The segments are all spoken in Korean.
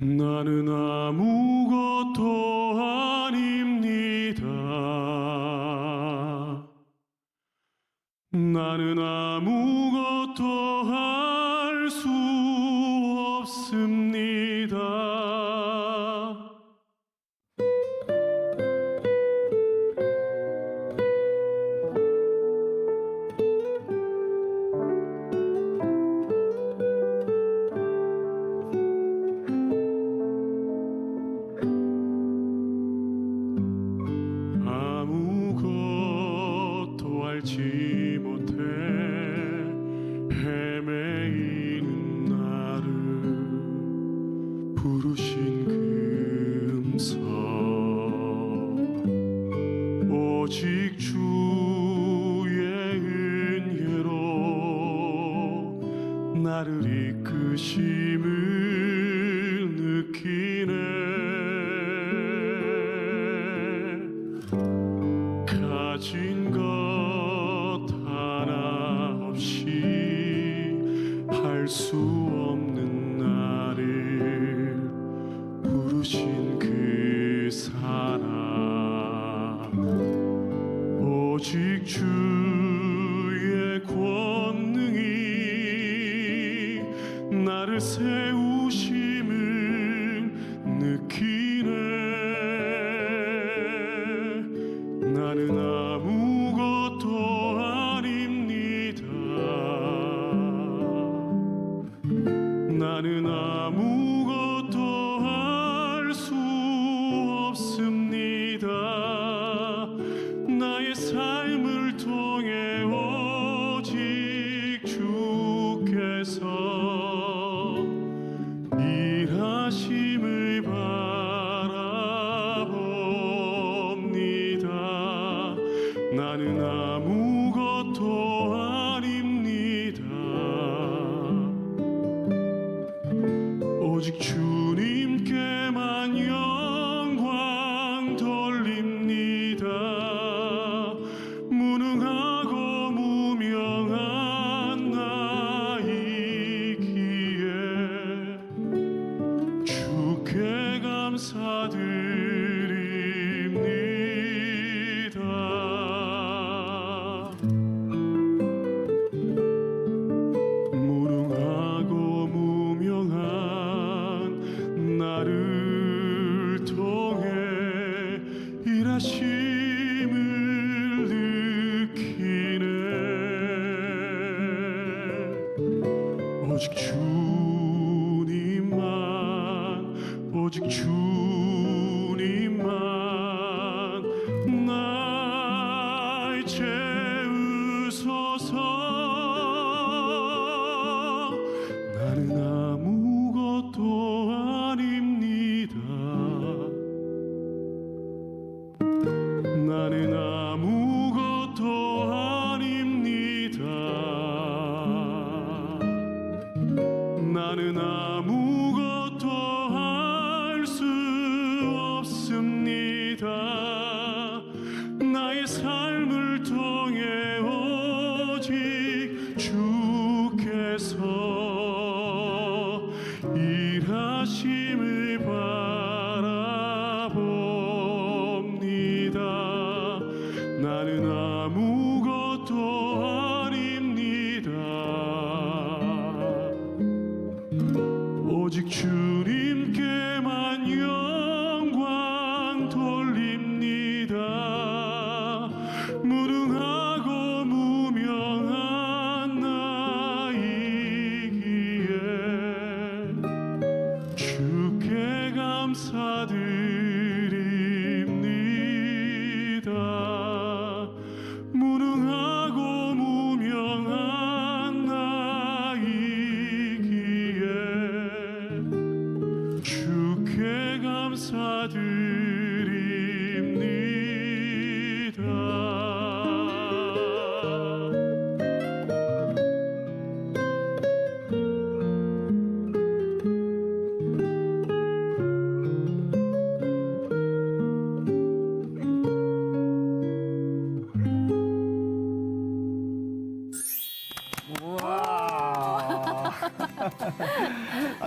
나는 아무것도 아닙니다. 나는 아무것도 할 수 없습니다. 아무것도 알지 못해 헤매이는 나를 부르신 금서 오직 주의 은혜로 나를 이끄심을 느끼네. 가진 것 하나 없이 할 수 없는 나를 부르신 그 사랑, 오직 주의 권능이 나를 세우심을 느끼네. 나는 아무것도 아닙니다. 나는 아무것도 할 수 없습니다. 나의 삶을 통해 오직 주께서 일하심을 바라봅니다. 나는 아무것도 아닙니다. 오직 주님께만 영광 돌립니다. 무능하고 무명한 나이기에 주께 감사드립니다. 무능하고 무명한 나를 통해 일하심을 느끼네. 오직 주님만, 오직 주님만 날 채우소서. 나는 아무것도 아닙니다. 나는 아무것도 아닙니다. 나는 아무것도 할 수 없습니다. 나의 삶을 통해 오직 주께서 일하심을 바라봅니다. 나는 아무것도 아닙니다. 오직 주님께만 영광 돌립니다.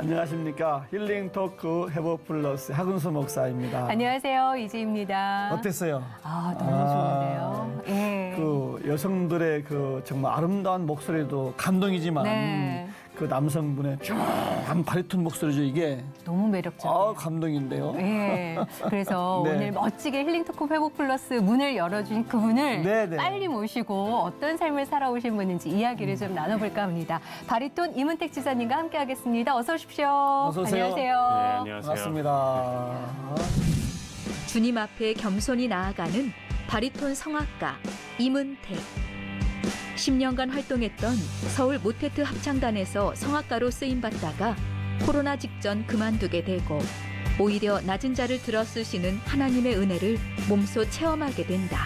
안녕하십니까. 힐링 토크 회복 플러스 하근수 목사입니다. 안녕하세요. 이지입니다. 어땠어요? 너무 좋은데요. 예. 그 여성들의 그 정말 아름다운 목소리도 감동이지만 네. 그 남성분의 쫙한 바리톤 목소리죠 이게. 너무 매력적이에요. 감동인데요. 예. 그래서 네. 오늘 멋지게 힐링 토크 회복 플러스 문을 열어주신 그분을 네, 네. 빨리 모시고 어떤 삶을 살아오신 분인지 이야기를 좀 나눠볼까 합니다. 바리톤 이문택 지사님과 함께하겠습니다. 어서 오십시오. 어서 오세요. 안녕하세요. 네, 안녕하세요. 반갑습니다. 주님 앞에 겸손히 나아가는 바리톤 성악가 이문택. 10년간 활동했던 서울 모테트 합창단에서 성악가로 쓰임받다가 코로나 직전 그만두게 되고 오히려 낮은 자를 들어 쓰시는 하나님의 은혜를 몸소 체험하게 된다.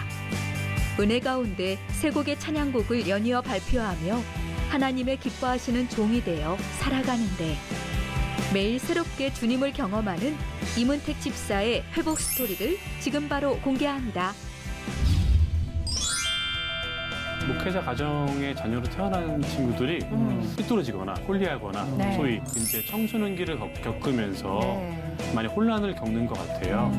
은혜 가운데 세 곡의 찬양곡을 연이어 발표하며 하나님의 기뻐하시는 종이 되어 살아가는데 매일 새롭게 주님을 경험하는 이문택 집사의 회복 스토리를 지금 바로 공개합니다. 목회자 가정의 자녀로 태어난 친구들이 삐뚤어지거나 홀리하거나 네. 소위 이제 청소년기를 겪으면서 네. 많이 혼란을 겪는 것 같아요.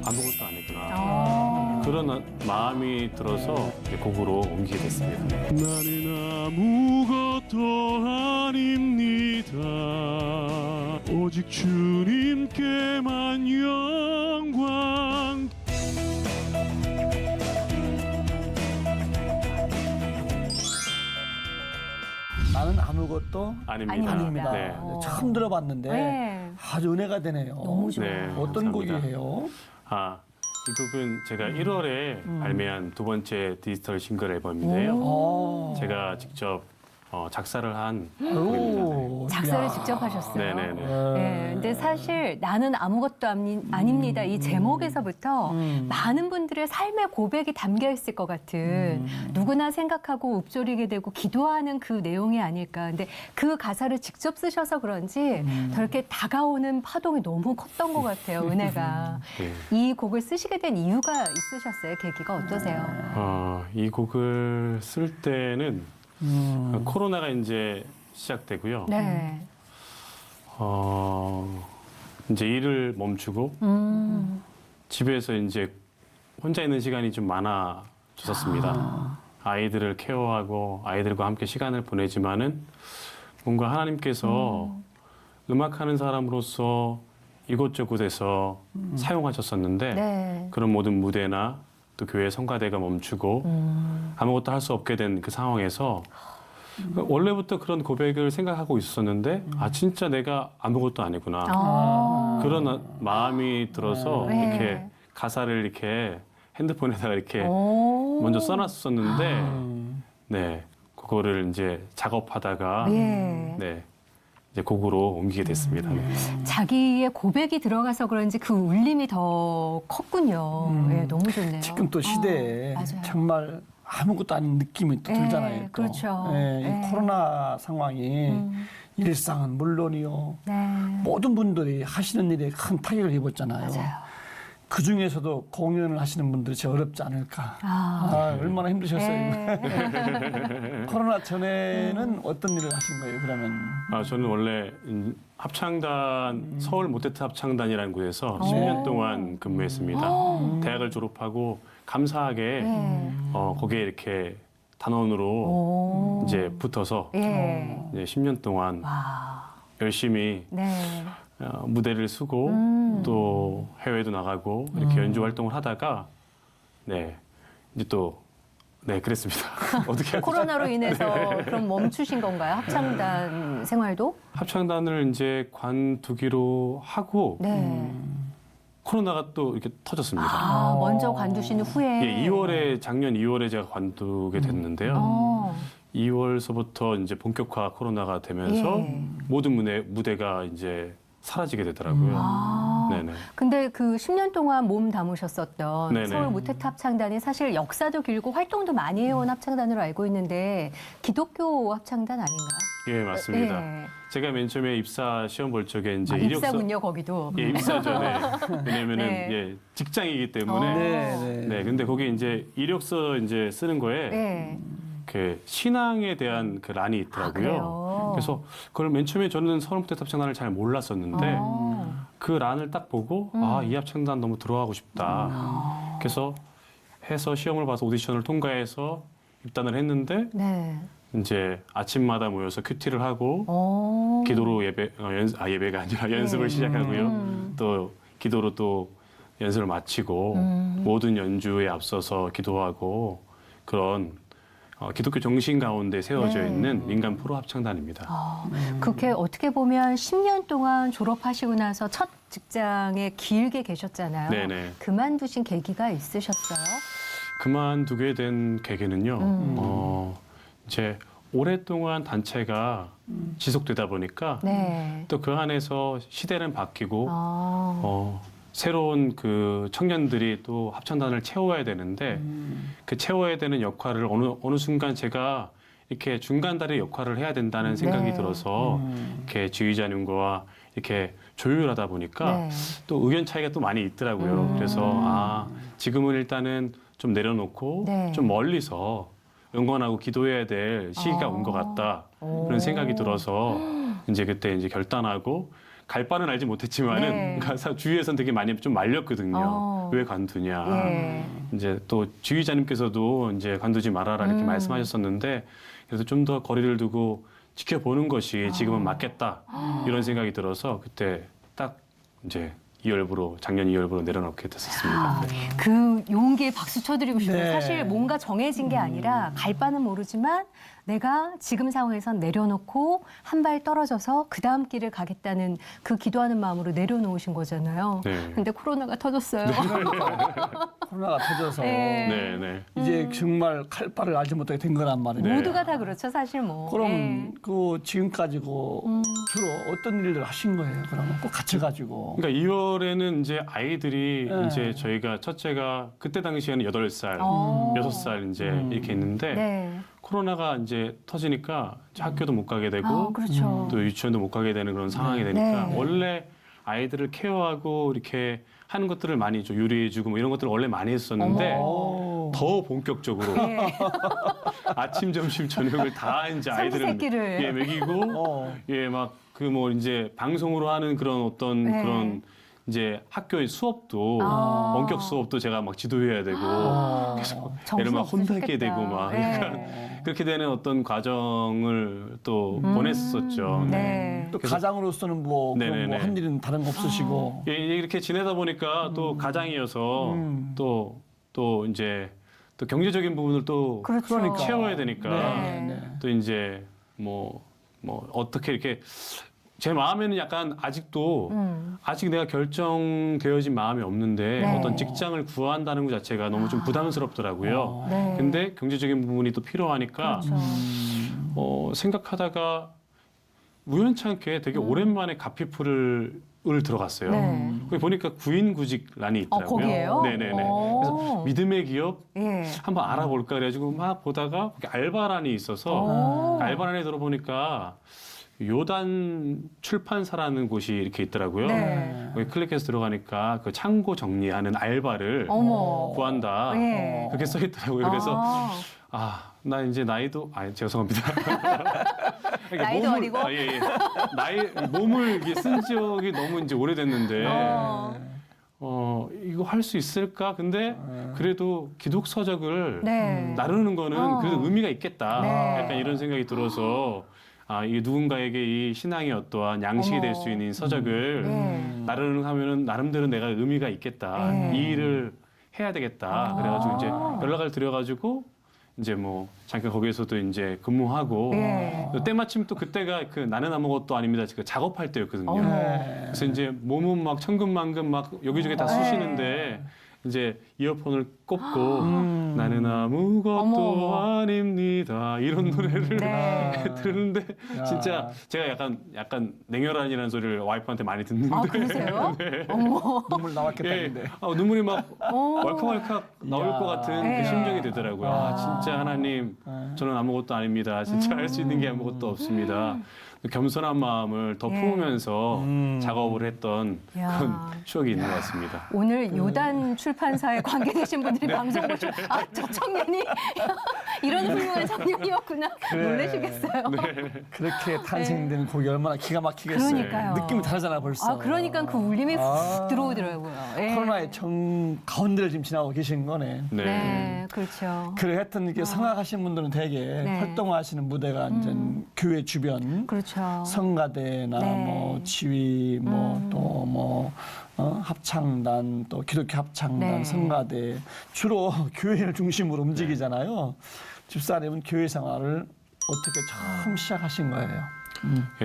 아무것도 아니구나. 아. 그런 마음이 들어서 이제 곡으로 옮기게 됐습니다. 나는 아무것도 아닙니다. 오직 주님께만 영광. 나는 아무것도 아닙니다. 아닙니다. 네. 처음 들어봤는데 네. 아주 은혜가 되네요. 너무 좋아요. 네, 어떤 감사합니다. 곡이에요? 이 곡은 제가 1월에 발매한 두 번째 디지털 싱글 앨범인데요. 제가 직접 작사를 한 곡입니다. 오, 작사를 이야. 직접 하셨어요. 네네네. 네, 근데 사실 나는 아무것도 아닙니다. 이 제목에서부터 많은 분들의 삶의 고백이 담겨 있을 것 같은 누구나 생각하고 읊조리게 되고 기도하는 그 내용이 아닐까. 근데 그 가사를 직접 쓰셔서 그런지 더 이렇게 다가오는 파동이 너무 컸던 것 같아요. 은혜가. 네. 이 곡을 쓰시게 된 이유가 있으셨어요? 계기가 어떠세요? 이 곡을 쓸 때는 코로나가 이제 시작되고요. 네. 이제 일을 멈추고 집에서 이제 혼자 있는 시간이 좀 많아졌었습니다. 아이들을 케어하고 아이들과 함께 시간을 보내지만은 뭔가 하나님께서 음악하는 사람으로서 이곳저곳에서 사용하셨었는데 네. 그런 모든 무대나 또 교회 성가대가 멈추고 아무것도 할 수 없게 된 그 상황에서 원래부터 그런 고백을 생각하고 있었는데 진짜 내가 아무것도 아니구나 그런 마음이 들어서 네. 이렇게 가사를 이렇게 핸드폰에다가 이렇게 오. 먼저 써놨었는데 네 그거를 이제 작업하다가 예. 네 이제 곡으로 옮기게 됐습니다. 네. 자기의 고백이 들어가서 그런지 그 울림이 더 컸군요. 예, 너무 좋네요. 지금 또 시대에 맞아요. 정말 아무것도 아닌 느낌이 또 예, 들잖아요. 또. 그렇죠. 예, 이 예. 코로나 상황이 일상은 물론이요. 네. 모든 분들이 하시는 일에 큰 타격을 입었잖아요. 맞아요. 그 중에서도 공연을 하시는 분들이 제일 어렵지 않을까. 얼마나 힘드셨어요. 예. 코로나 전에는 어떤 일을 하신 거예요, 그러면? 저는 원래 합창단 서울 모테트 합창단이라는 곳에서 10년 동안 근무했습니다. 대학을 졸업하고 감사하게 예. 거기에 이렇게 단원으로 오. 이제 붙어서 예. 이제 10년 동안 와. 열심히 네. 무대를 쓰고 또 해외도 나가고 이렇게 연주 활동을 하다가 네 이제 또 네 그랬습니다. 어떻게 해야 되지? 코로나로 인해서 그럼 멈추신 건가요? 합창단 생활도? 합창단을 이제 관두기로 하고 네. 코로나가 또 이렇게 터졌습니다. 먼저 관두신 후에. 예, 작년 2월에 제가 관두게 됐는데요. 어. 2월서부터 이제 본격화 코로나가 되면서 예. 모든 무대가 이제 사라지게 되더라고요. 네네. 근데 그 10년 동안 몸 담으셨었던 네네. 서울 모테트 합창단이 사실 역사도 길고 활동도 많이 해온 합창단으로 알고 있는데 기독교 합창단 아닌가요? 예, 맞습니다. 예. 제가 맨 처음에 입사 시험 볼 적에 이제 입사군요, 거기도. 예, 입사 전에 왜냐면은 네. 예, 직장이기 때문에 네. 네, 근데 거기 이제 이력서 이제 쓰는 거에 네. 그 신앙에 대한 그 란이 있더라고요. 그래요? 그래서 그걸 맨 처음에 저는 서울 모태트 합창단을 잘 몰랐었는데 그 란을 딱 보고 이 합창단 너무 들어가고 싶다. 그래서 해서 시험을 봐서 오디션을 통과해서 입단을 했는데 네. 이제 아침마다 모여서 큐티를 하고 기도로 예배가 아니라 연습을 시작하고요. 또 기도로 또 연습을 마치고 모든 연주에 앞서서 기도하고 그런 기독교 정신 가운데 세워져 네. 있는 민간 프로 합창단입니다. 그렇게 어떻게 보면 10년 동안 졸업하시고 나서 첫 직장에 길게 계셨잖아요. 네네. 그만두신 계기가 있으셨어요? 그만두게 된 계기는요. 이제 오랫동안 단체가 지속되다 보니까 네. 또 그 안에서 시대는 바뀌고 새로운 그 청년들이 또 합창단을 채워야 되는데 그 채워야 되는 역할을 어느 순간 제가 이렇게 중간다리 역할을 해야 된다는 생각이 네. 들어서 이렇게 지휘자님과 이렇게 조율하다 보니까 네. 또 의견 차이가 또 많이 있더라고요. 그래서 지금은 일단은 좀 내려놓고 네. 좀 멀리서 응원하고 기도해야 될 시기가 온 것 같다. 그런 생각이 들어서 이제 그때 이제 결단하고 갈 바는 알지 못했지만은 네. 가서 주위에서는 되게 많이 좀 말렸거든요. 왜 관두냐. 예. 이제 또 지휘자님께서도 이제 관두지 말아라 이렇게 말씀하셨었는데 그래서 좀 더 거리를 두고 지켜보는 것이 지금은 맞겠다 이런 생각이 들어서 그때 딱 이제 작년 2월부로 내려놓게 됐었습니다. 네. 그 용기에 박수 쳐드리고 싶어요. 네. 사실 뭔가 정해진 게 아니라 갈 바는 모르지만 내가 지금 상황에선 내려놓고 한 발 떨어져서 그 다음 길을 가겠다는 그 기도하는 마음으로 내려놓으신 거잖아요. 네. 근데 코로나가 터졌어요. 코로나가 터져서 네. 네, 네. 이제 정말 칼바를 알지 못하게 된 거란 말이에요. 네. 모두가 다 그렇죠, 사실 뭐. 그럼 예. 그 지금까지 주로 어떤 일을 하신 거예요? 그러면 꼭 갇혀가지고. 그러니까 2월에는 이제 아이들이 네. 이제 저희가 첫째가 그때 당시에는 8살, 어. 6살 이제 이렇게 있는데 네. 코로나가 이제 터지니까 이제 학교도 못 가게 되고 아, 그렇죠. 또 유치원도 못 가게 되는 그런 상황이 되니까 네. 원래 아이들을 케어하고 이렇게 하는 것들을 많이 좀 요리해주고 뭐 이런 것들을 원래 많이 했었는데 오. 더 본격적으로 네. 아침, 점심, 저녁을 다 이제 아이들을 삼시세끼를. 예, 먹이고 예, 막 그 뭐 이제 방송으로 하는 그런 어떤 네. 그런 이제 학교의 수업도 아. 원격 수업도 제가 막 지도해야 되고 그래서 애를 막 정신 혼나게 없으셨겠다. 되고 막 네. 그러니까 그렇게 되는 어떤 과정을 또 보냈었죠. 네. 또 가장으로서는 뭐 네네네. 한 일은 다른 거 없으시고. 예, 이렇게 지내다 보니까 또 가장이어서 또 이제 또 경제적인 부분을 또 그렇죠. 그러니까. 채워야 되니까 네. 네. 또 이제 뭐 어떻게 이렇게 제 마음에는 약간 아직도 아직 내가 결정되어진 마음이 없는데 네. 어떤 직장을 구한다는 것 자체가 너무 좀 부담스럽더라고요. 네. 근데 경제적인 부분이 또 필요하니까 그렇죠. 생각하다가 우연찮게 되게 오랜만에 가피풀을 들어갔어요. 네. 거기 보니까 구인구직란이 있더라고요. 거기에요? 네네네. 그래서 믿음의 기업 예. 한번 알아볼까 그래가지고 막 보다가 거기 알바란이 있어서 그 알바란에 들어보니까 요단 출판사라는 곳이 이렇게 있더라고요. 네. 거기 클릭해서 들어가니까 그 창고 정리하는 알바를 어머. 구한다. 예. 그렇게 써 있더라고요. 그래서 아. 나 이제 나이도 죄송합니다. 그러니까 나이도 어리고? 예. 몸을 이게 쓴 지역이 너무 이제 오래됐는데 이거 할 수 있을까? 근데 그래도 기독 서적을 네. 나누는 거는 그래도 의미가 있겠다. 네. 약간 이런 생각이 들어서 이게 누군가에게 이 신앙의 어떠한 양식이 될 수 있는 이 서적을 나누는 하면은 나름대로 내가 의미가 있겠다. 네. 이 일을 해야 되겠다. 그래가지고 이제 연락을 드려가지고 이제 뭐 잠깐 거기에서도 이제 근무하고 예. 때마침 또 그때가 그 나는 아무것도 아닙니다. 그 작업할 때였거든요. 그래서 이제 몸은 막 천근만근 막 여기저기 다 쑤시는데 이제 이어폰을 꽂고 나는 아무것도 어머. 아닙니다 이런 노래를 네. 들었는데 진짜 제가 약간 냉혈한이라는 소리를 와이프한테 많이 듣는데 아, 그러세요? 네. 어머. 눈물 나왔겠다는데. 눈물이 막 왈칵왈칵 나올 것 같은 네. 그 심정이 되더라고요. 진짜 하나님 저는 아무것도 아닙니다. 진짜 할 수 있는 게 아무것도 없습니다. 겸손한 마음을 더 예. 품으면서 작업을 했던 야. 그런 추억이 있는 것 같습니다. 오늘 요단 출판사에 관계되신 분들이 방송 보시고 저 청년이 이런 훌륭한 청년이었구나 놀라시겠어요. 그렇게 탄생된 곡이 얼마나 기가 막히겠어요. 그러니까요. 느낌이 다르잖아 벌써. 그러니까 그 울림이 훅 들어오더라고요. 예. 코로나의 정 가운데를 지금 지나고 계신 거네. 네. 네, 그렇죠. 그래 하여튼 이렇게 성악하신 분들은 되게 네. 활동하시는 무대가 이제 교회 주변 그렇죠. 성가대나 네. 뭐 지휘 뭐 또 뭐 합창단 또 기독교 합창단 네. 성가대 주로 교회를 중심으로 움직이잖아요. 집사님은 교회 생활을 어떻게 처음 시작하신 거예요?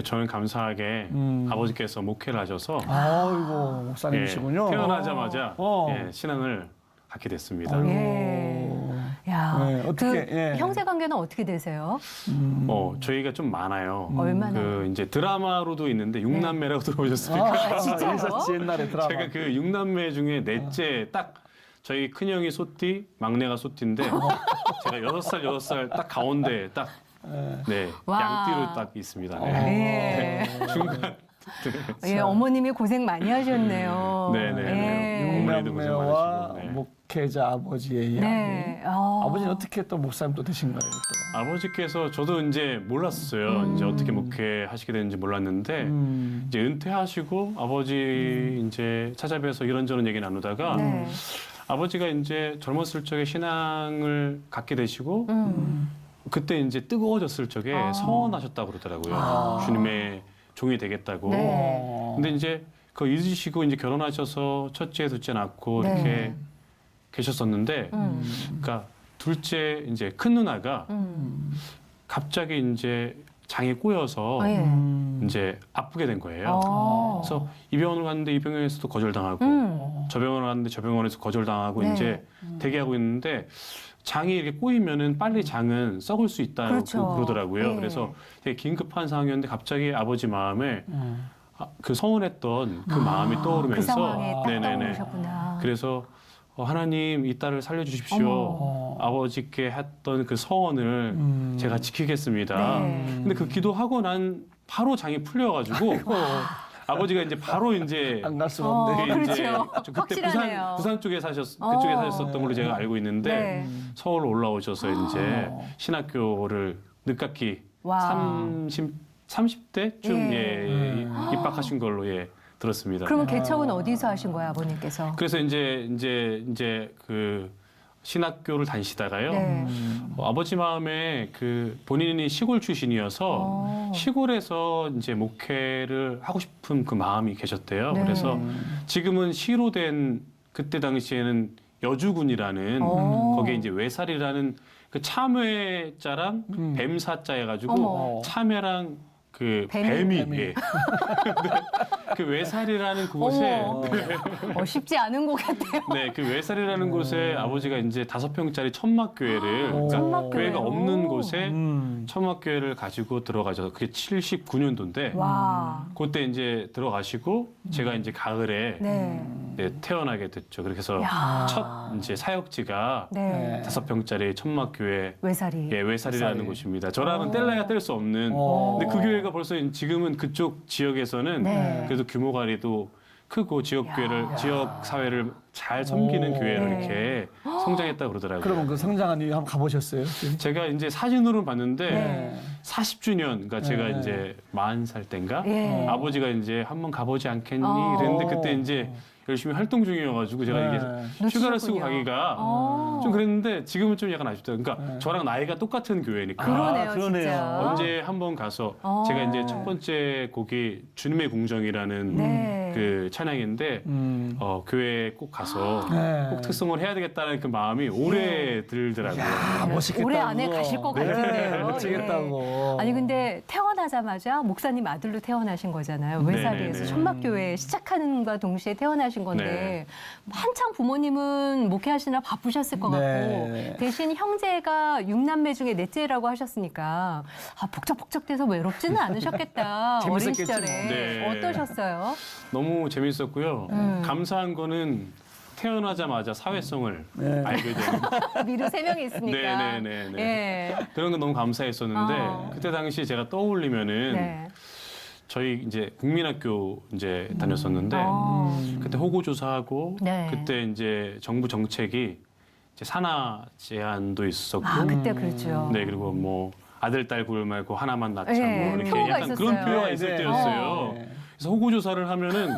저는 감사하게 아버지께서 목회를 하셔서 아이고 목사님이시군요. 예, 태어나자마자 어. 예, 신앙을 갖게 됐습니다. 아이고. 예. 야, 네, 어떻게, 그 예. 형제 관계는 어떻게 되세요? 저희가 좀 많아요. 얼마나? 그 이제 드라마로도 있는데 육남매라고 들어보셨습니까? 진짜요? 있었지 옛날에 드라마. 제가 그 육남매 중에 넷째 딱 저희 큰형이 소띠, 막내가 소띠인데 제가 6살 딱 가운데 딱 네, 와. 양띠로 딱 있습니다. 네. 예. 중간 예, 어머님이 고생 많이 하셨네요. 네네네. 예. 어머니도 고생 육남매와 많으시고, 네. 목회자 아버지의 이야기. 네. 아버지는 어떻게 또 목사님 또 되신 거예요? 또? 아버지께서 저도 이제 몰랐어요. 이제 어떻게 목회하시게 되는지 몰랐는데 이제 은퇴하시고 아버지 이제 찾아뵈서 이런저런 얘기 나누다가 네. 아버지가 이제 젊었을 적에 신앙을 갖게 되시고 그때 이제 뜨거워졌을 적에 서원하셨다고 그러더라고요. 주님의 종이 되겠다고. 네. 근데 이제 그거 잊으시고 이제 결혼하셔서 첫째, 둘째 낳고 네. 이렇게 계셨었는데, 그러니까 둘째 이제 큰 누나가 갑자기 이제 장에 꼬여서 예. 이제 아프게 된 거예요. 어. 그래서 이 병원을 갔는데 이 병원에서도 거절당하고 저 병원을 갔는데 저 병원에서 거절당하고 네. 이제 대기하고 있는데 장이 이렇게 꼬이면은 빨리 장은 썩을 수 있다고 그렇죠. 그러더라고요. 네. 그래서 되게 긴급한 상황이었는데 갑자기 아버지 마음에 그 서운했던 그 마음이 떠오르면서 그 상황에 딱 네네네. 떠오르셨구나. 그래서 하나님 이 딸을 살려주십시오. 아버지께 했던 그 서원을 제가 지키겠습니다. 네. 근데 그 기도하고 난 바로 장이 풀려가지고 아버지가 이제 바로 이제 안 갈 수가 없네. 그게 이제 그렇죠. 저 그때 확실하네요. 부산 쪽에 그쪽에 사셨었던 걸로 제가 알고 있는데 네. 서울 올라오셔서 이제 신학교를 늦깎이 와. 30대쯤 예. 입학하신 걸로 들었습니다. 그러면 개척은 어디서 하신 거예요, 아버님께서? 그래서 이제 그 신학교를 다니시다가요. 네. 아버지 마음에 그 본인이 시골 출신이어서 시골에서 이제 목회를 하고 싶은 그 마음이 계셨대요. 네. 그래서 지금은 시로 된 그때 당시에는 여주군이라는 거기에 이제 외살이라는 그 참외자랑 뱀사자 해가지고 어머. 참외랑 그 뱀이. 뱀이 예. 그 외살이라는 그곳에 어머. 쉽지 않은 것 같아요. 네, 그 외살이라는 곳에 아버지가 이제 5평짜리 천막교회를 그러니까 천막교회로? 교회가 없는 곳에 음. 천막교회를 가지고 들어가셔서 그게 79년도인데 와. 그때 이제 들어가시고 제가 이제 가을에 네. 네, 태어나게 됐죠. 그래서 야. 첫 이제 사역지가 네. 5평짜리 천막교회 외살이. 예, 외살이라는 외살이. 곳입니다. 저랑은 뗄래야 뗄 수 없는. 근데 그 교회가 벌써 지금은 그쪽 지역에서는 네. 그래도 규모가리도 크고 지역 교회를 지역 사회를 잘 섬기는 교회로 네. 이렇게 성장했다고 그러더라고요. 그러면 그 성장한 이유 한번 가보셨어요? 제가 이제 사진으로 봤는데 네. 40주년, 그러니까 제가 네. 이제 40살 때인가 예. 아버지가 이제 한번 가보지 않겠니? 어. 이랬는데 그때 이제 열심히 활동 중이어가지고 제가 이게 휴가를 쓰고 놓치셨군요. 가기가 어. 좀 그랬는데 지금은 좀 약간 아쉽다. 그러니까 저랑 나이가 똑같은 교회니까. 그러네요, 그러네요. 진짜. 언제 한번 가서 제가 이제 첫 번째 곡이 주님의 궁정이라는 네. 그 찬양인데 교회에 꼭 가서 네. 꼭 특성을 해야 되겠다는 그 마음이 오래 들더라고요. 아, 멋있겠다고. 올해 안에 가실 것 같은데요. 멋지겠다고. 예. 아니 근데 태어나자마자 목사님 아들로 태어나신 거잖아요. 외사리에서 네네네. 천막교회 시작하는과 동시에 태어나신 건데 네. 한창 부모님은 목회하시느라 바쁘셨을 것 네. 같고 대신 형제가 6남매 중에 넷째라고 하셨으니까 복적복적돼서 외롭지는 않으셨겠다. 어린 재밌었겠죠. 시절에. 네. 어떠셨어요? 너무 재밌었고요. 감사한 거는 태어나자마자 사회성을 네. 알게 되는 미루 3명이 있으니까. 네네네. 예. 그런 건 너무 감사했었는데 어. 그때 당시 제가 떠올리면은 네. 저희 이제 국민학교 이제 다녔었는데 그때 호구 조사하고 네. 그때 이제 정부 정책이 이제 산하 제한도 있었고 아, 그때 그렇죠. 네 그리고 뭐 아들 딸 구별 말고 하나만 낳자 네, 뭐 이렇게 표어가 약간 그런 있었어요. 표어가 있을 네, 네. 때였어요. 네. 그래서 호구 조사를 하면은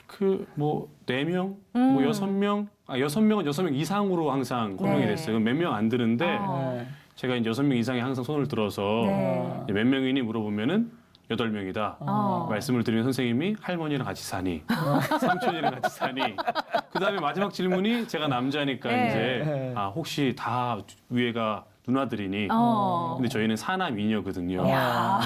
그 뭐 4명, 뭐 6명, 6명은 6명 이상으로 항상 호명이 네. 됐어요. 몇 명 안 드는데 네. 제가 이제 6명 이상이 항상 손을 들어서 네. 이제 몇 명이니 물어보면은 8명이다. 어. 말씀을 드리면 선생님이 할머니랑 같이 사니, 삼촌이랑 같이 사니. 그다음에 마지막 질문이 제가 남자니까 네. 이제 네. 아 혹시 다 위에가 누나들이니? 어. 근데 저희는 사남 미녀거든요. 야.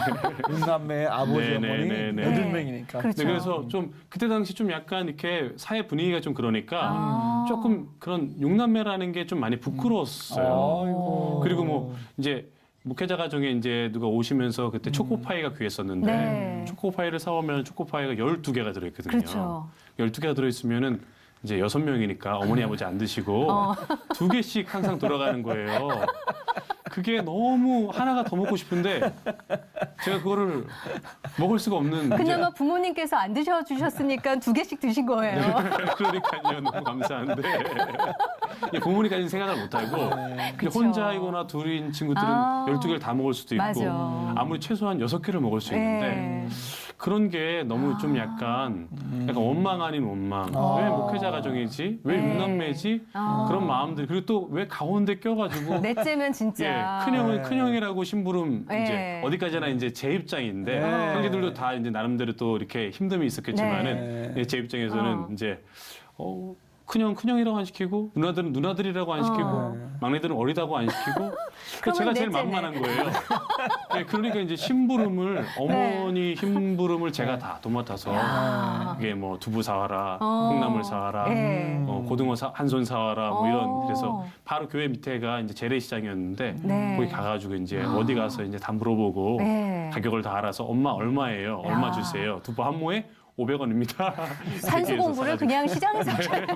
육남매 아버지 네, 어머니 네, 네. 8명이니까. 그렇죠. 네, 그래서 좀 그때 당시 좀 약간 이렇게 사회 분위기가 좀 그러니까 아. 조금 그런 육남매라는 게 좀 많이 부끄러웠어요. 아이고. 그리고 뭐 이제 목회자 가정에 이제 누가 오시면서 그때 초코파이가 귀했었는데 네. 초코파이를 사오면 초코파이가 12개가 들어있거든요. 그렇죠. 12개가 들어있으면은 이제 6명이니까 어머니 아버지 안 드시고 어. 2개씩 항상 돌아가는 거예요. 그게 너무 하나가 더 먹고 싶은데 제가 그거를 먹을 수가 없는 그나마 부모님께서 안 드셔주셨으니까 2개씩 드신 거예요. 그러니까요. 너무 감사한데 부모님까지는 생각을 못하고 그냥 그쵸. 혼자이거나 둘인 친구들은 아. 12개를 다 먹을 수도 있고 맞아. 아무리 최소한 6개를 먹을 수 있는데 네. 그런 게 너무 좀 약간 원망 아닌 원망. 왜 목회자 가정이지? 왜 네. 육남매지? 아. 그런 마음들. 그리고 또 왜 가운데 껴가지고 넷째면 진짜. 예, 큰형은 네. 큰형이라고 심부름 네. 이제 어디까지나 이제 제 입장인데 네. 형제들도 다 이제 나름대로 또 이렇게 힘듦이 있었겠지만은 네. 예, 제 입장에서는 어. 이제 큰형이라고 안 시키고 누나들은 누나들이라고 안 시키고 어. 막내들은 어리다고 안 시키고 그러면 제가 제일 넷째네. 만만한 거예요. 네, 그러니까 이제 심부름을 어머니 심부름을 제가 다 도맡아서 야. 이게 뭐 두부 사와라, 어. 콩나물 사와라, 네. 고등어 한 손 사와라 뭐 이런 어. 그래서 바로 교회 밑에가 이제 재래시장이었는데 네. 거기 가가지고 이제 어디 가서 이제 다 물어보고 네. 가격을 다 알아서 엄마 얼마예요? 얼마 야. 주세요? 두부 한 모에 500원입니다. 산수 공부를 그냥 시장에서 하셔요.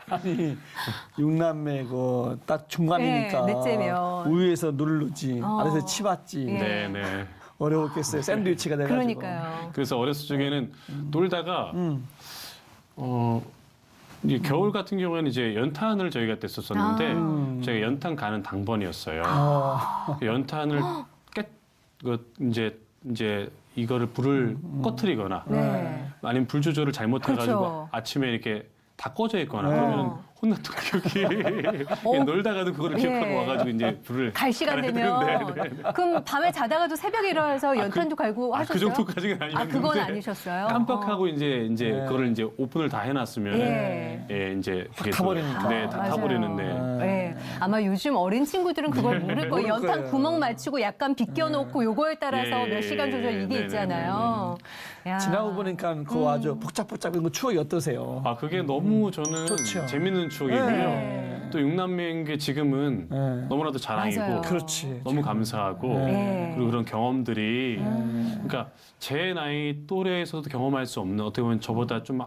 아니 육남매고 딱 중간이니까 네, 넷째면. 위에서 누르지 아래서 치받지 예. 네네. 어려웠겠어요. 샌드위치가 돼가지고. 그러니까요. 그래서 어렸을 적에는 놀다가 음. 이제 겨울 같은 경우에는 이제 연탄을 저희가 뗐었었는데 아. 제가 연탄 가는 당번이었어요. 어. 그 연탄을 이제 이거를 불을 꺼트리거나 네. 아니면 불 조절을 잘못해가지고 그렇죠. 아침에 이렇게 다 꺼져 있거나 네. 그러면 혼났던 기억이 놀다가도 그거를 예. 기억하고 와가지고 이제 불을 갈 시간 갈아야 되면 되는데. 그럼 밤에 자다가도 새벽에 일어나서 연탄도 갈고 그 하셨어요? 정도까지는 아니었는데 아, 그건 아니셨어요? 깜빡하고 이제 네. 그거를 이제 오픈을 다 해놨으면 예. 이제 확 타버리니까. 네, 다 맞아요. 타버리는데 네. 아마 요즘 어린 친구들은 그걸 모를 거예요. 모를 연탄 거예요. 구멍 맞추고 약간 비껴놓고 요거에 따라서 예, 몇 시간 조절 이게 네네네네. 있잖아요. 야. 지나고 보니까 그 아주 복잡복잡한 그 추억이 어떠세요? 아 그게 너무 저는 좋죠. 재밌는 추억이고요. 네. 또 육남매인 게 지금은 네. 너무나도 자랑이고 맞아요. 그렇지. 너무 감사하고 네. 그리고 그런 경험들이 그러니까 제 나이 또래에서도 경험할 수 없는 어떻게 보면 저보다 좀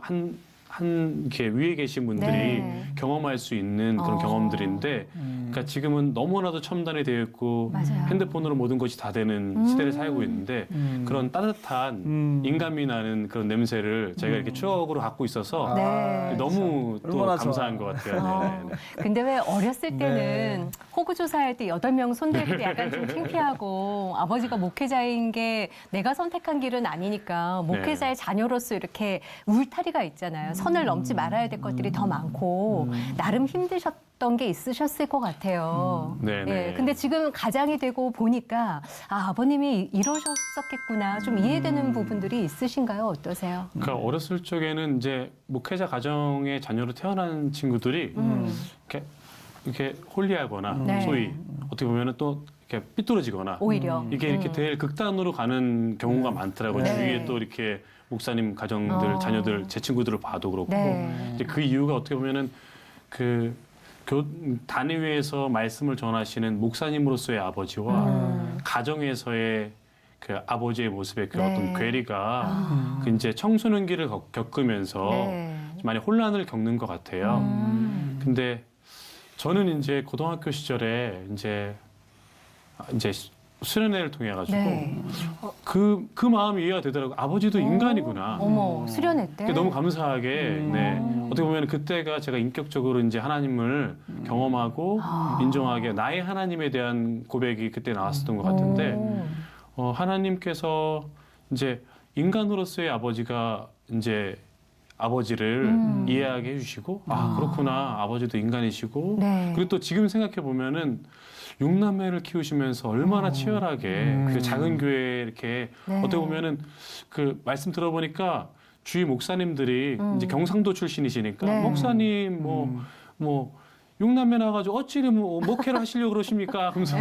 한 이렇게 위에 계신 분들이 네. 경험할 수 있는 그런 어. 경험들인데 그러니까 지금은 너무나도 첨단이 되어 있고 맞아요. 핸드폰으로 모든 것이 다 되는 시대를 살고 있는데 그런 따뜻한 인감이 나는 그런 냄새를 저희가 이렇게 추억으로 갖고 있어서 네. 너무 또 얼마나 감사한 좋아. 것 같아요. 어. 네, 네. 근데 왜 어렸을 때는 네. 호구 조사할 때 8명 손들기도 약간 좀 창피하고 아버지가 목회자인 게 내가 선택한 길은 아니니까 목회자의 자녀로서 이렇게 울타리가 있잖아요. 선을 넘지 말아야 될 것들이 더 많고 나름 힘드셨던 게 있으셨을 것 같아요. 네, 네. 근데 지금 가장이 되고 보니까 아버님이 이러셨었겠구나 좀 이해되는 부분들이 있으신가요? 어떠세요? 그러니까 어렸을 적에는 이제 목회자 가정의 자녀로 태어난 친구들이 이렇게 홀리하거나 네. 소위 어떻게 보면은 또 이렇게 삐뚤어지거나 오히려 이게 이렇게 제일 극단으로 가는 경우가 많더라고요. 네. 주위에 또 이렇게 목사님 가정들, 어. 자녀들, 제 친구들을 봐도 그렇고 네. 이제 그 이유가 어떻게 보면은 그 단위회에서 말씀을 전하시는 목사님으로서의 아버지와 가정에서의 그 아버지의 모습의 그 네. 어떤 괴리가 그 이제 청소년기를 겪으면서 네. 좀 많이 혼란을 겪는 것 같아요. 근데 저는 이제 고등학교 시절에 이제 수련회를 통해 가지고 네. 그 마음이 이해가 되더라고요. 아버지도 인간이구나. 어머, 수련회 때. 그게 너무 감사하게 네. 어떻게 보면 그때가 제가 인격적으로 이제 하나님을 경험하고 인정하게 나의 하나님에 대한 고백이 그때 나왔었던 것 같은데 하나님께서 이제 인간으로서의 아버지가 이제 아버지를 이해하게 해주시고 아 그렇구나 아버지도 인간이시고 네. 그리고 또 지금 생각해 보면은 6남매를 키우시면서 얼마나 치열하게 그 작은 교회에 이렇게 네. 어떻게 보면은 그 말씀 들어보니까 주위 목사님들이 이제 경상도 출신이시니까 네. 목사님 뭐 6남매 나가지고 어찌리 뭐 목회를 하시려고 그러십니까? 하면서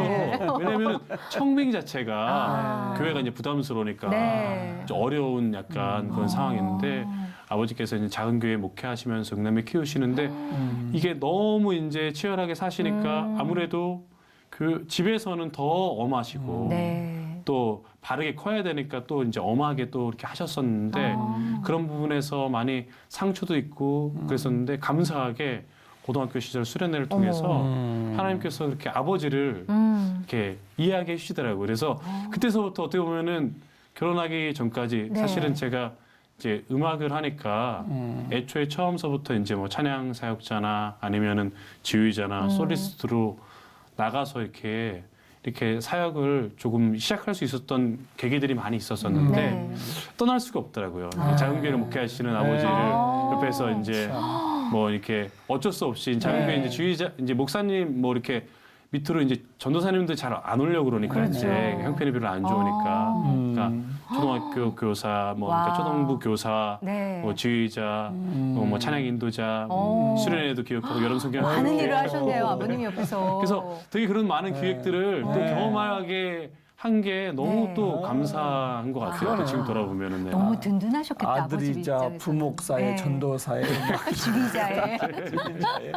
왜냐면 청빙 자체가 교회가 이제 부담스러우니까 네. 좀 어려운 약간 그런 상황인데 아버지께서 이제 작은 교회 목회하시면서 6남매 키우시는데 이게 너무 이제 치열하게 사시니까 아무래도 그 집에서는 더 엄하시고 네. 또 바르게 커야 되니까 또 이제 엄하게 또 이렇게 하셨었는데 그런 부분에서 많이 상처도 있고 그랬었는데 감사하게 고등학교 시절 수련회를 통해서 하나님께서 그렇게 아버지를 이렇게 이해하게 해주시더라고요. 그래서 그때서부터 어떻게 보면은 결혼하기 전까지 네. 사실은 제가 이제 음악을 하니까 애초에 처음서부터 이제 뭐 찬양 사역자나 아니면은 지휘자나 솔리스트로 나가서 이렇게 사역을 조금 시작할 수 있었던 계기들이 많이 있었었는데 네. 떠날 수가 없더라고요. 작은 교회를 목회하시는 아버지를 옆에서 이제 뭐 이렇게 어쩔 수 없이 작은 교회 이제 주의자 이제 목사님 뭐 이렇게 밑으로 이제 전도사님들 잘 안 오려고 그러니까 이제 형편이 별로 안 좋으니까 그러니까 초등학교 교사 뭐 그러니까 초등부 교사 네. 뭐 지휘자 뭐 찬양 인도자 수련회도 기획하고 여름 성경 많은 이렇게 일을 하셨네요, 아버님 옆에서. 그래서 되게 그런 많은 기획들을 또 경험하게 한 게 너무 네. 또 감사한 것 같아요. 또 지금 돌아보면은 네. 너무 든든하셨겠다, 아버지 아들이자 입장에서는. 부목사의 네. 전도사의 주기자의. 주인자의.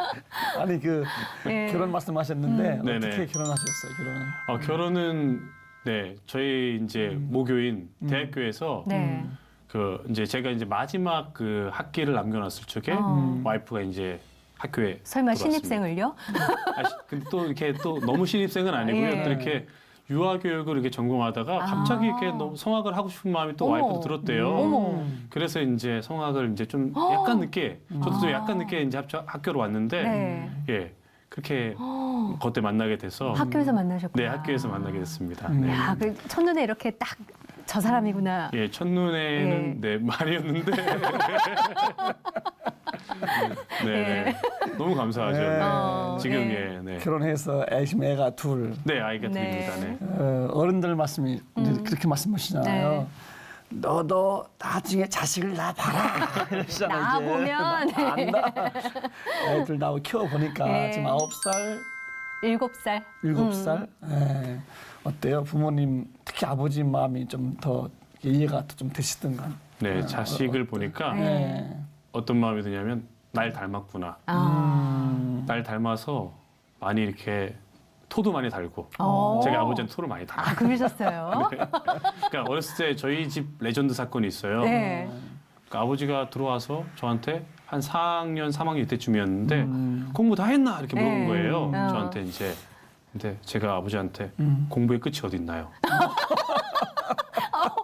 아니 그 네. 결혼 말씀하셨는데 어떻게 네네. 결혼하셨어요? 결혼은? 결혼은 네 저희 이제 모교인 대학교에서 네. 그 이제 제가 이제 마지막 그 학기를 남겨놨을 적에 와이프가 이제 학교에 설마 들어왔습니다. 신입생을요? 근데 또 이렇게 또 너무 신입생은 아니고요. 예. 또 이렇게 유아교육을 이렇게 전공하다가 갑자기 이렇게 너무 성악을 하고 싶은 마음이 또 어머. 와이프도 들었대요. 어머. 그래서 이제 성악을 이제 좀 약간 늦게 저도 좀 약간 늦게 이제 학교로 왔는데 네. 예 그렇게 그때 만나게 돼서 학교에서 만나셨구나. 네 학교에서 만나게 됐습니다. 네. 야, 그 첫눈에 이렇게 딱 저 사람이구나. 예 첫눈에는 네 말이었는데 네. 너무 감사하죠. 네. 지금 네. 네. 결혼해서 애가 둘. 네 아이가 네. 둘입니다. 네. 어른들 말씀이 이제 그렇게 말씀하시잖아요. 네. 너도 나중에 자식을 낳아봐라. 이러시잖아요. 낳아 이제. 보면 네. 안다. 애들 나오 키워보니까 네. 지금 9살, 7살. 7살. 예. 어때요? 부모님 특히 아버지 마음이 좀 더 이해가 좀 되시던가. 네 자식을 보니까 네. 어떤 마음이 드냐면 날 닮았구나. 날 닮아서 많이 이렇게 토도 많이 달고 제가 아버지한테 토를 많이 달고 아, 그러셨어요? 그러니까 어렸을 때 저희 집 레전드 사건이 있어요. 네. 그러니까 아버지가 들어와서 저한테 한 4학년, 3학년 이때쯤이었는데 공부 다 했나 이렇게 물어본 네. 거예요. 저한테 이제 근데 제가 아버지한테 공부의 끝이 어디 있나요?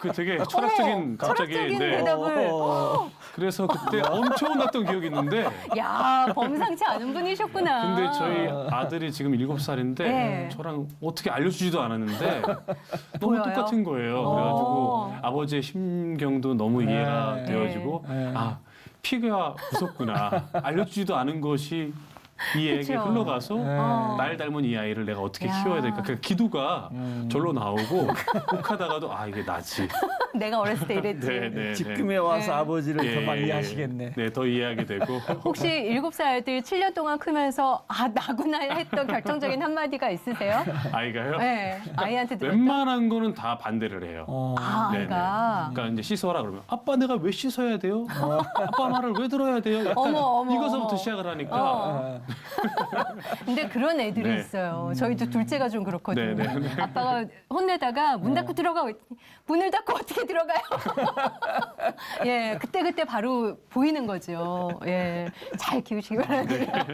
그 되게 철학적인 갑자기 철학적인 네. 대답을. 그래서 그때 엄청 혼났던 기억이 있는데 야, 범상치 않은 분이셨구나. 근데 저희 아들이 지금 7살인데 네. 저랑 어떻게 알려주지도 않았는데 너무 보여요? 똑같은 거예요. 그래가지고 아버지의 심경도 너무 이해가 네. 되어지고 네. 아 피가 무섭구나. 알려주지도 않은 것이 이 애에게 그쵸. 흘러가서 네. 날 닮은 이 아이를 내가 어떻게 야. 키워야 될까. 그 기도가 절로 나오고 혹하다가도 아 이게 나지. 내가 어렸을 때 이랬지. 네. 지금에 와서 네. 아버지를 더 많이 이해하시겠네. 네, 더 이해하게 되고. 혹시 7살 아이들 7년 동안 크면서 아, 나구나 했던 결정적인 한마디가 있으세요? 아이가요? 네. 아이한테 들었던? 웬만한 거는 다 반대를 해요. 아, 네네. 아이가. 그러니까 이제 씻어라 그러면 아빠 내가 왜 씻어야 돼요? 아빠 말을 왜 들어야 돼요? 약간 어머, 이것서부터 어머. 시작을 하니까 아, 근데 그런 애들이 네. 있어요. 저희도 둘째가 좀 그렇거든요. 네, 네, 네. 아빠가 혼내다가 문 닫고 들어가. 문을 닫고 어떻게 들어가요? 예, 그때 바로 보이는 거죠. 예, 잘 키우시기 바랍니다.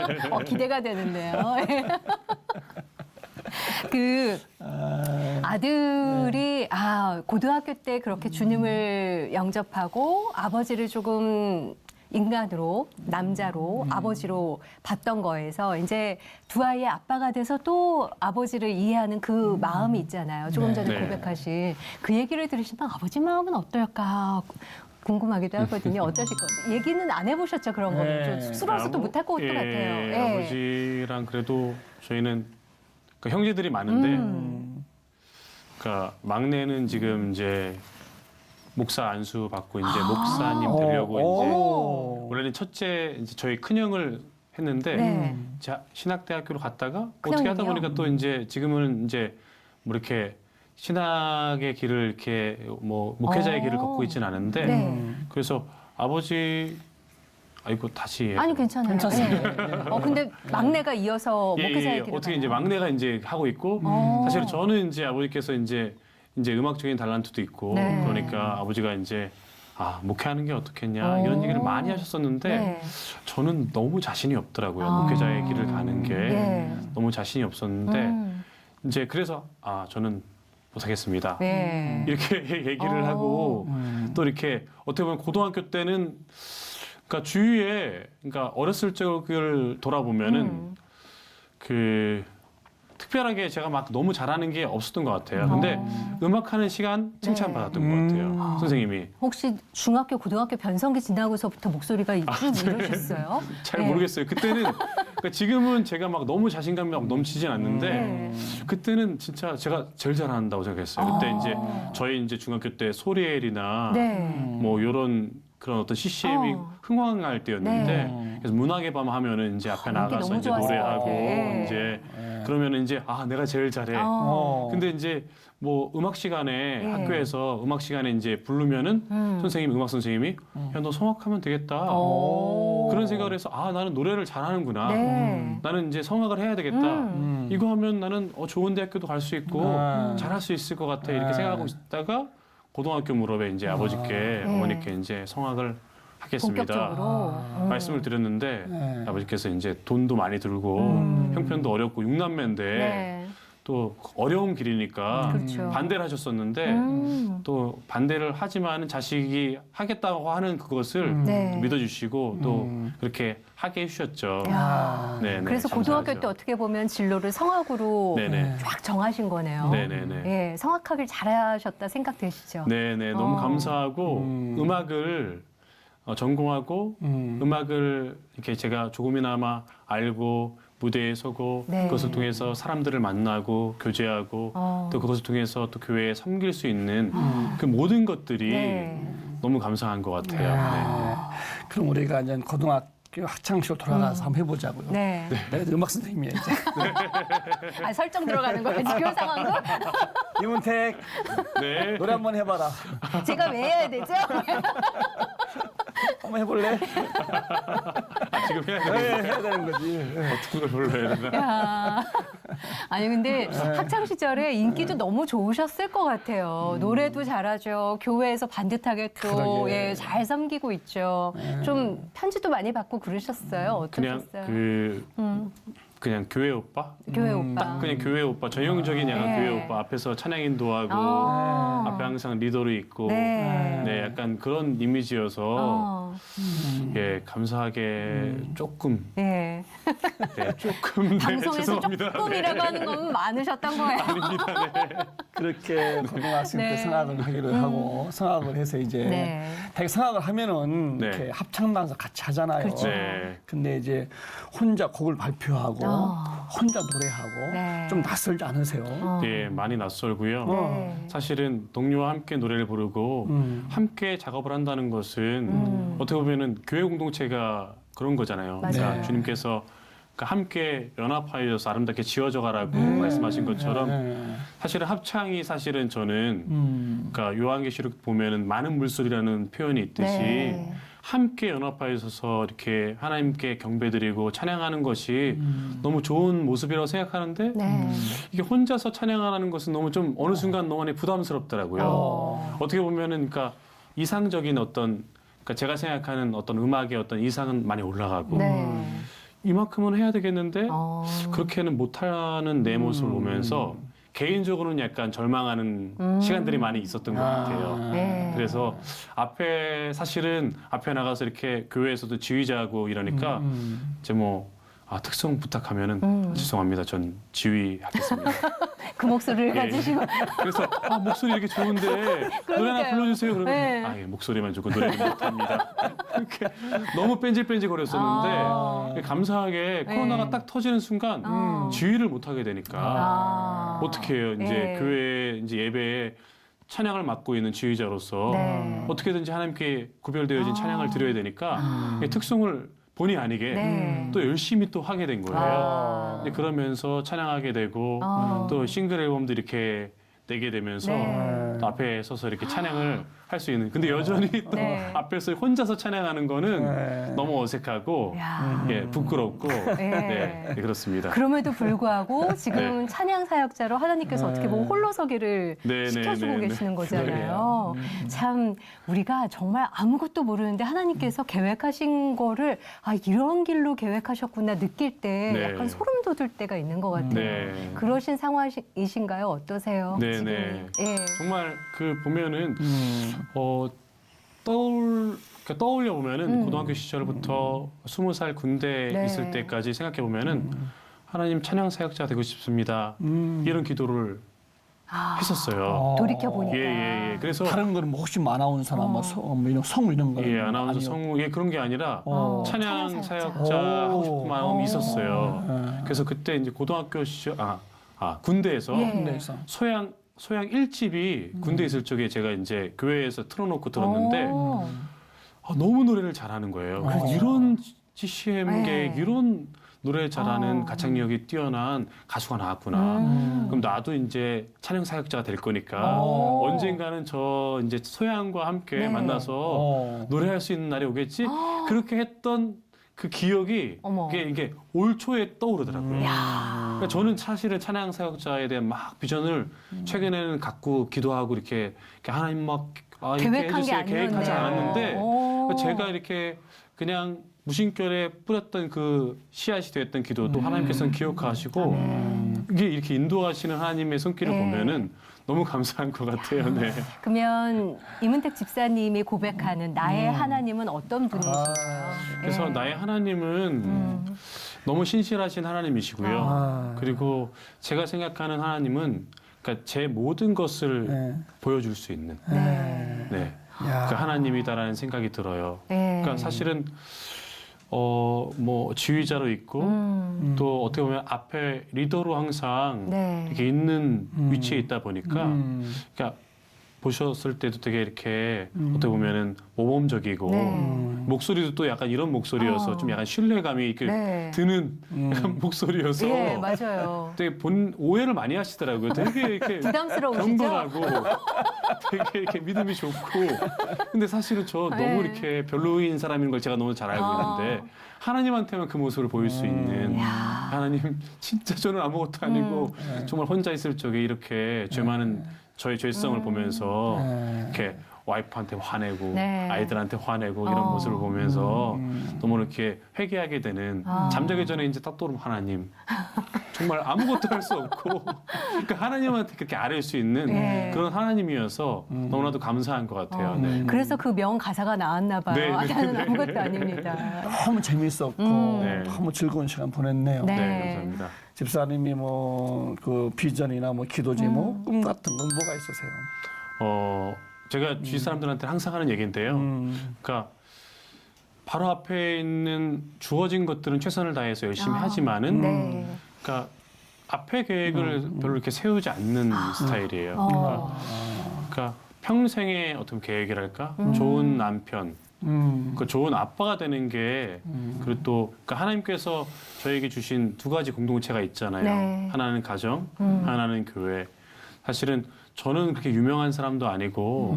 기대가 되는데요. 예. 아들이 고등학교 때 그렇게 주님을 영접하고 아버지를 조금 인간으로 남자로 아버지로 봤던 거에서 이제 두 아이의 아빠가 돼서 또 아버지를 이해하는 그 마음이 있잖아요. 조금 전에 네. 고백하신 그 얘기를 들으시면 아버지 마음은 어떨까 궁금하기도 하거든요. 어떠실 건데 얘기는 안 해보셨죠 그런 네. 거는 좀 쑥스러워서 또 못할 것 같아요. 예. 아버지랑 그래도 저희는 그러니까 형제들이 많은데, 그러니까 막내는 지금 이제 목사 안수 받고 이제 목사님 되려고 이제 원래는 첫째 이제 저희 큰형을 했는데 네. 신학대학교로 갔다가 큰형이요? 어떻게 하다 보니까 또 이제 지금은 이제 뭐 이렇게 신학의 길을 이렇게 뭐 목회자의 길을 걷고 있지는 않은데 네. 그래서 아버지 아이고 다시 아니 괜찮아요. 괜찮습니다. 예. 근데 막내가 이어서 목회자의 길을 어떻게 가요. 이제 막내가 이제 하고 있고 사실 저는 이제 아버지께서 이제 음악적인 달란트도 있고 네. 그러니까 아버지가 이제 목회하는 게 어떻겠냐 이런 얘기를 많이 하셨었는데 네. 저는 너무 자신이 없더라고요. 목회자의 길을 가는 게 예. 너무 자신이 없었는데 음. 이제 그래서 저는 못하겠습니다. 네. 이렇게 얘기를 하고 또 이렇게 어떻게 보면 고등학교 때는 그러니까 주위에 그러니까 어렸을 적을 돌아보면은 그 특별하게 제가 막 너무 잘하는 게 없었던 것 같아요. 근데 음악하는 시간 칭찬받았던 것 같아요. 선생님이. 혹시 중학교, 고등학교 변성기 지나고서부터 목소리가 쭉 이러셨어요? 잘 네. 모르겠어요. 그때는 그러니까 지금은 제가 막 너무 자신감이 막 넘치진 않는데 네. 그때는 진짜 제가 제일 잘한다고 생각했어요. 그때 이제 저희 이제 중학교 때 소리엘이나 네. 뭐 이런 그런 어떤 CCM이 흥황할 때였는데 네. 그래서 문학의 밤 하면은 이제 앞에 인기 나가서 너무 이제 좋았을 노래하고 것 같아. 이제 그러면은 이제 내가 제일 잘해. 근데 이제 뭐 음악 시간에 예. 학교에서 음악 시간에 이제 부르면은 음악 선생님이 야 너 성악하면 되겠다. 그런 생각을 해서 나는 노래를 잘하는구나. 네. 나는 이제 성악을 해야 되겠다. 이거 하면 나는 좋은 대학교도 갈 수 있고 잘할 수 있을 것 같아. 이렇게 생각하고 있다가 고등학교 무렵에 이제 아버지께 어머니께 이제 성악을 하겠습니다. 본격적으로. 말씀을 드렸는데 네. 아버지께서 이제 돈도 많이 들고 형편도 어렵고 6남매인데 네. 또 어려운 길이니까 그렇죠. 반대를 하셨었는데 또 반대를 하지만 자식이 하겠다고 하는 그것을 네. 믿어주시고 또 그렇게 하게 해주셨죠. 야. 네네, 그래서 고등학교 감사하죠. 때 어떻게 보면 진로를 성악으로 네네. 쫙 정하신 거네요. 네네네. 예, 성악하길 잘하셨다 생각되시죠? 네네 너무 어. 감사하고 음악을 전공하고 음악을 이렇게 제가 조금이나마 알고 무대에 서고 네. 그것을 통해서 사람들을 만나고 교제하고 또 그것을 통해서 또 교회에 섬길 수 있는 그 모든 것들이 네. 너무 감사한 것 같아요. 그럼 우리가 이제 고등학교 학창시절 돌아가서 한번 해보자고요. 네. 내가 음악 선생님이야 이제. 설정 들어가는 거예요, 지금 상황도? 이문택 네. 노래 한번 해봐라. 제가 왜 해야 되죠? 한번 해볼래? 지금 해야 네, 되는 해야 되는 거지. 어떤 걸 불러야 되나? 야. 아니 근데 학창 시절에 인기도 너무 좋으셨을 것 같아요. 노래도 잘하죠. 교회에서 반듯하게 또 그러게. 잘 섬기고 있죠. 좀 편지도 많이 받고 그러셨어요. 그냥 어떠셨어요? 그냥 교회 오빠? 교회 오빠. 딱 그냥 교회 오빠 전형적인 약간 네. 교회 오빠 앞에서 찬양 인도하고 아. 앞에 항상 리더로 있고 네. 네 약간 그런 이미지여서 예 감사하게 조금 네. 네, 조금 네, 방송에서 죄송합니다. 조금이라고 하는 건 많으셨던 거예요. 아닙니다. 네. 그렇게 고등학생 때 네. 성악을 하기로 하고 성악을 해서 이제 네. 되게 성악을 하면은 네. 이렇게 합창단에서 같이 하잖아요. 그렇죠. 네. 근데 이제 혼자 곡을 발표하고 혼자 노래하고 네. 좀 낯설지 않으세요? 예, 많이 낯설고요. 네. 사실은 동료와 함께 노래를 부르고 함께 작업을 한다는 것은 어떻게 보면은 교회 공동체가 그런 거잖아요. 맞아요. 그러니까 주님께서 그러니까 함께 연합하여서 아름답게 지어져 가라고 말씀하신 것처럼 네. 사실은 합창이 사실은 저는 그러니까 요한계시록 보면은 많은 물소리라는 표현이 있듯이 네. 함께 연합하여서 이렇게 하나님께 경배드리고 찬양하는 것이 너무 좋은 모습이라고 생각하는데 네. 이게 혼자서 찬양하는 것은 너무 좀 어느 순간 너무 많이 부담스럽더라고요. 어떻게 보면은 그러니까 이상적인 어떤 그러니까 제가 생각하는 어떤 음악의 어떤 이상은 많이 올라가고 네. 이만큼은 해야 되겠는데 어. 그렇게는 못하는 내 모습을 보면서 개인적으로는 약간 절망하는 시간들이 많이 있었던 것 같아요. 네. 그래서 사실은 앞에 나가서 이렇게 교회에서도 지휘자하고 이러니까 이제 뭐 특성 부탁하면은 죄송합니다. 전 지휘하겠습니다. 그 목소리를 예. 가지시고 그래서 목소리 이렇게 좋은데 노래 하나 그러니까요. 불러주세요. 그러면 네. 예, 목소리만 좋고 노래는 못합니다. 이렇게 너무 뺀질뺀질거렸었는데 감사하게 코로나가 딱 터지는 순간 지휘를 못하게 되니까 어떻게 해요? 이제 네. 교회 이제 예배에 찬양을 맡고 있는 지휘자로서 네. 어떻게든지 하나님께 구별되어진 찬양을 드려야 되니까 이 특성을 본의 아니게 네. 또 열심히 또 하게 된 거예요. 이제 그러면서 찬양하게 되고 또 싱글 앨범도 이렇게 내게 되면서 네. 또 앞에 서서 이렇게 찬양을 할 수 있는. 근데 여전히 또 네. 앞에서 혼자서 찬양하는 거는 네. 너무 어색하고 야. 예, 부끄럽고 네, 그렇습니다. 그럼에도 불구하고 지금 네. 찬양 사역자로 하나님께서 어떻게 보면 홀로서기를 네, 시켜주고 네, 네, 계시는 네. 거잖아요. 참 우리가 정말 아무것도 모르는데 하나님께서 계획하신 거를 이런 길로 계획하셨구나 느낄 때 네. 약간 소름 돋을 때가 있는 것 같아요. 네. 그러신 상황이신가요? 어떠세요? 네, 지금이? 네. 예. 정말 그 보면은 떠올려 보면은 고등학교 시절부터 20살 군대 네. 있을 때까지 생각해 보면은 하나님 찬양 사역자 되고 싶습니다. 이런 기도를 했었어요. 돌이켜 보니까. 예. 그래서 다른 거는 뭐 혹시 아나운서나 뭐 이런 성우 이런 거 아나운서 성우 그런 게 아니라 찬양 사역자 오. 하고 싶은 마음이 있었어요. 그래서 그때 이제 고등학교 시절 군대에서 예. 군대에서 소양 1집이 군대 있을 적에 제가 이제 교회에서 틀어놓고 들었는데 오. 너무 노래를 잘하는 거예요. 그래서 그렇죠. 이런 CCM계 네. 이런 노래 잘하는 가창력이 뛰어난 가수가 나왔구나. 그럼 나도 이제 찬양 사역자가 될 거니까 언젠가는 저 이제 소양과 함께 네. 만나서 노래할 수 있는 날이 오겠지. 그렇게 했던 그 기억이 어머. 이게 올 초에 떠오르더라고요. 야. 그러니까 저는 사실은 찬양 사역자에 대한 막 비전을 최근에는 갖고 기도하고 이렇게 하나님 막 이렇게 계획한 게 해주세요. 아니었네요. 계획하지 않았는데 오. 제가 이렇게 그냥 무심결에 뿌렸던 그 씨앗이 되었던 기도도 하나님께서는 기억하시고 이게 이렇게 인도하시는 하나님의 손길을 네. 보면은 너무 감사한 것 같아요. 네. 그러면 이문택 집사님이 고백하는 나의 하나님은 어떤 분이신가요? 그래서 예. 나의 하나님은 너무 신실하신 하나님이시고요. 그리고 제가 생각하는 하나님은 그러니까 제 모든 것을 보여줄 수 있는 네. 네. 야. 그 하나님이다라는 생각이 들어요. 네. 그러니까 사실은 뭐 지휘자로 있고 또 어떻게 보면 앞에 리더로 항상 네. 이렇게 있는 위치에 있다 보니까 그러니까 보셨을 때도 되게 이렇게 어떻게 보면은 모범적이고 네. 목소리도 또 약간 이런 목소리여서 좀 약간 신뢰감이 이렇게 네. 드는 약간 목소리여서 예, 맞아요. 되게 오해를 많이 하시더라고요. 되게 이렇게 부담스러우시죠? 경건하고 되게 이렇게 믿음이 좋고 근데 사실은 저 너무 네. 이렇게 별로인 사람인 걸 제가 너무 잘 알고 있는데 하나님한테만 그 모습을 보일 수 있는 하나님 진짜 저는 아무것도 아니고 정말 혼자 있을 적에 이렇게 죄 많은 저의 죄성을 보면서 이렇게 와이프한테 화내고 네. 아이들한테 화내고 이런 모습을 보면서 너무 이렇게 회개하게 되는 잠자기 전에 이제 딱 떠오르면 하나님 정말 아무것도 할 수 없고 그러니까 하나님한테 그렇게 아뢰 수 있는 네. 그런 하나님이어서 너무나도 감사한 것 같아요. 네. 그래서 그 명 가사가 나왔나 봐요. 네, 네, 나는 네. 아무것도 아닙니다. 너무 재밌었고 네. 너무 즐거운 시간 보냈네요. 네. 네, 감사합니다. 집사님이 뭐 그 비전이나 뭐 기도 제목, 꿈 같은 건 뭐가 있으세요? 제가 주위 사람들한테 항상 하는 얘기인데요. 그러니까 바로 앞에 있는 주어진 것들은 최선을 다해서 열심히 하지만은 네. 그러니까 앞에 계획을 별로 이렇게 세우지 않는 스타일이에요. 그러니까 평생의 어떤 계획이랄까, 좋은 남편, 그 좋은 아빠가 되는 게 그리고 또 그러니까 하나님께서 저에게 주신 두 가지 공동체가 있잖아요. 네. 하나는 가정, 하나는 교회. 사실은 저는 그렇게 유명한 사람도 아니고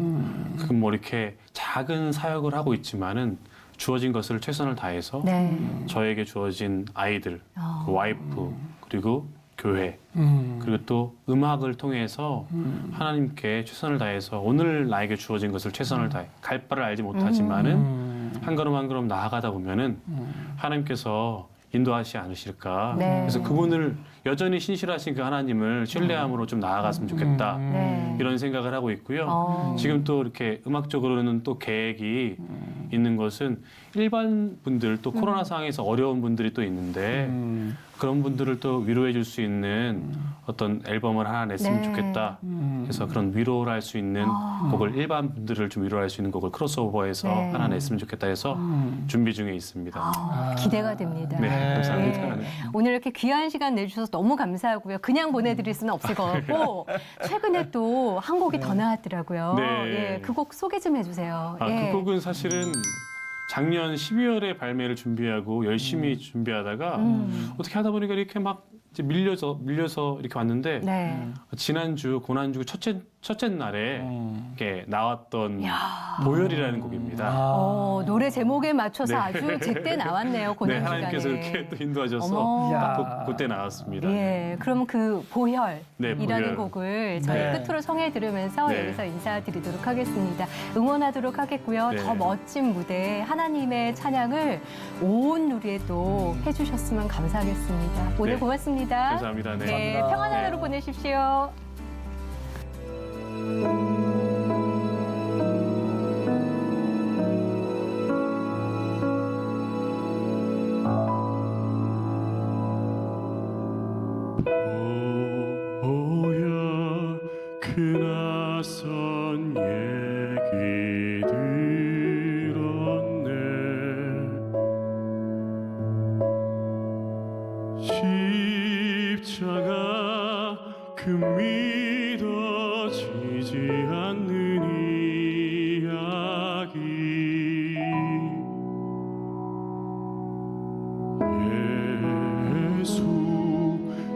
그 뭐 이렇게 작은 사역을 하고 있지만은 주어진 것을 최선을 다해서 네. 저에게 주어진 아이들, 그 와이프 그리고 교회 그리고 또 음악을 통해서 하나님께 최선을 다해서 오늘 나에게 주어진 것을 최선을 다해 갈 바를 알지 못하지만은 한 걸음 한 걸음 나아가다 보면은 하나님께서 인도하시지 않으실까. 네. 그래서 그분을 여전히 신실하신 그 하나님을 신뢰함으로 좀 나아갔으면 좋겠다. 네. 이런 생각을 하고 있고요. 지금 또 이렇게 음악적으로는 또 계획이 있는 것은 일반 분들 또 코로나 상황에서 어려운 분들이 또 있는데 그런 분들을 또 위로해 줄 수 있는 어떤 앨범을 하나 냈으면 네. 좋겠다. 그래서 그런 위로를 할 수 있는 곡을 일반 분들을 좀 위로할 수 있는 곡을 크로스오버해서 네. 하나 냈으면 좋겠다 해서 준비 중에 있습니다. 기대가 됩니다. 네, 감사합니다. 네. 네. 오늘 이렇게 귀한 시간 내주셔서 너무 감사하고요. 그냥 보내드릴 수는 없을 것 같고 최근에 또 한 곡이 더 나왔더라고요. 네. 예, 그 곡 소개 좀 해주세요. 아, 예. 그 곡은 사실은 작년 12월에 발매를 준비하고 열심히 준비하다가 어떻게 하다 보니까 이렇게 막 이제 밀려서 이렇게 왔는데 네. 지난주 고난주 첫째 날에 이렇게 나왔던 보혈이라는 곡입니다. 노래 제목에 맞춰서 네. 아주 제때 나왔네요. 고난 네, 시간에. 하나님께서 이렇게 또 인도하셔서 어머. 딱 그때 나왔습니다. 예, 그럼 그 보혈이라는 네, 보혈. 곡을 저희 네. 끝으로 성해 들으면서 네. 여기서 인사드리도록 하겠습니다. 응원하도록 하겠고요. 네. 더 멋진 무대 하나님의 찬양을 온 누리에 또 해주셨으면 감사하겠습니다. 오늘 네. 고맙습니다. 감사합니다. 네. 네, 감사합니다. 평안한 하루 네. 보내십시오. 보혈 그 낯선 얘기 들었네 십자가 그 믿어지지 않는 이야기 예수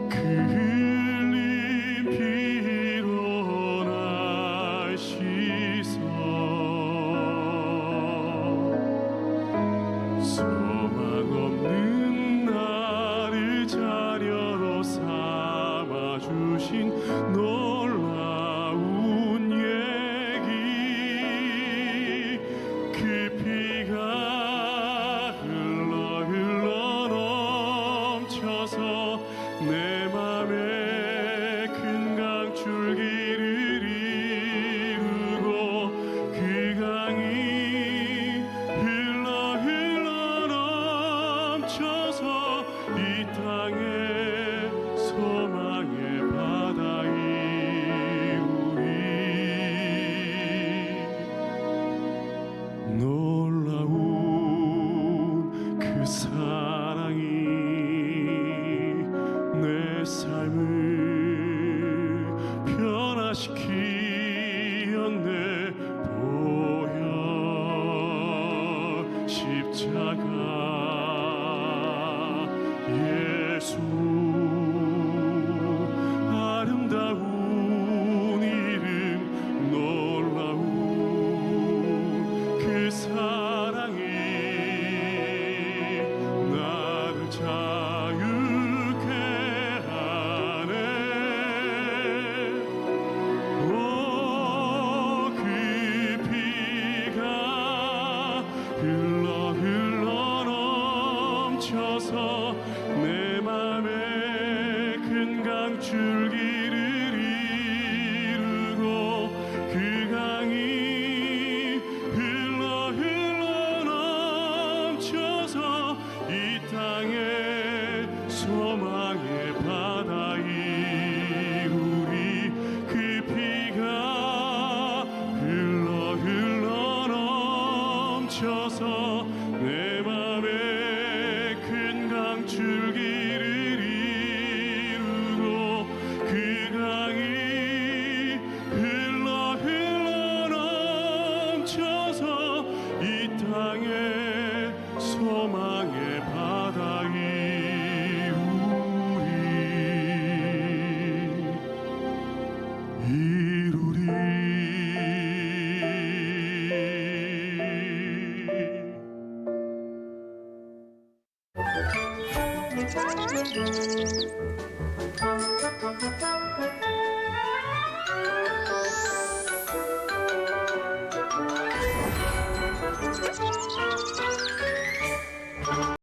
그 흘린 피로 날 씻어 소망 없는 나를 자녀로 삼아 주신 놀라운 얘기 그 피가 흘러 넘쳐서 내 맘에 큰 강줄기를 이루고 그 강이 흘러 넘쳐서 이 땅에 소망의 바다 이루리 놀라운 그 사랑이 내 삶을 변화시키었네 보혈 십자가 예수 아름다운 이름 놀라운 그 사랑이 나를 자유케 하네 오 그 피가 흘러 넘쳐서 내 맘에 큰 강줄기를 이루고 그 강이 흘러 넘쳐서 이 땅에 소망의 바다 이루리 그 피가 흘러 넘쳐서 내 맘에 큰 강줄기를 이루고 그 강이 흘러 넘쳐서 이 땅에 소망의 바다 이루리